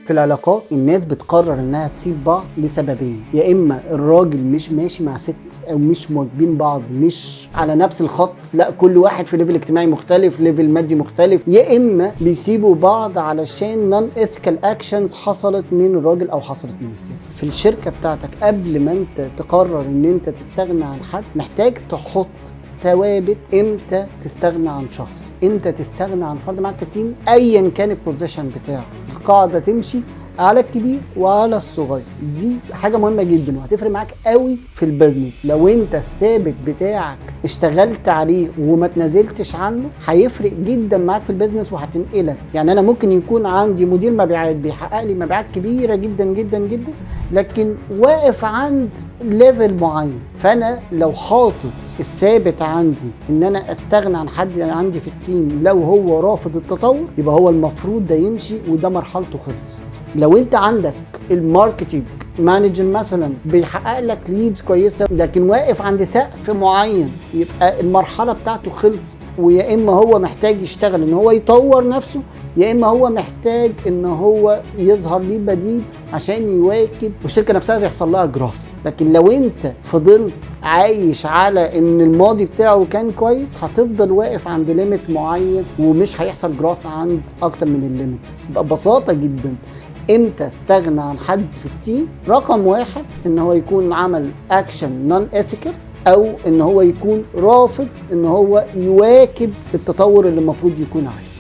في العلاقات الناس بتقرر انها تسيب بعض لسببين: يا اما الراجل مش ماشي مع ست او مش مواكبين بعض، مش على نفس الخط، لا كل واحد في ليفل اجتماعي مختلف، ليفل مادي مختلف، يا اما بيسيبوا بعض علشان نون اثيكال اكشنز حصلت من الراجل او حصلت من الست. في الشركه بتاعتك قبل ما انت تقرر ان انت تستغنى عن حد محتاج تحط ثوابت. امتى تستغنى عن شخص، امتى تستغنى عن فرد معاك في التيم ايا كان البوزيشن بتاعه. القاعده تمشي على الكبير وعلى الصغير، دي حاجه مهمه جدا وهتفرق معاك قوي في البيزنس. لو انت الثابت بتاعك اشتغلت عليه وما تنازلتش عنه هيفرق جدا معاك في البيزنس وهتنقلك. يعني انا ممكن يكون عندي مدير مبيعات بيحقق لي مبيعات كبيره جدا جدا جدا، لكن واقف عند ليفل معين، فانا لو حاطط الثابت عندي ان انا استغنى عن حد عندي في التيم لو هو رافض التطور، يبقى هو المفروض ده يمشي وده مرحلته خلصت. لو انت عندك الماركتينج مانجر مثلا بيحقق لك ليدز كويسه لكن واقف عند سقف معين، يبقى المرحله بتاعته خلصت، ويا اما هو محتاج يشتغل ان هو يطور نفسه، يا اما هو محتاج ان هو يظهر ليه بديل عشان يواكب والشركه نفسها يحصل لها جراث. لكن لو انت فضلت عايش على ان الماضي بتاعه كان كويس هتفضل واقف عند ليميت معين ومش هيحصل جراث عند اكتر من الليميت. ببساطه جدا امتى استغنى عن حد في التيم؟ رقم واحد ان هو يكون عمل اكشن نون اثيكال، او ان هو يكون رافض ان هو يواكب التطور اللي المفروض يكون عليه.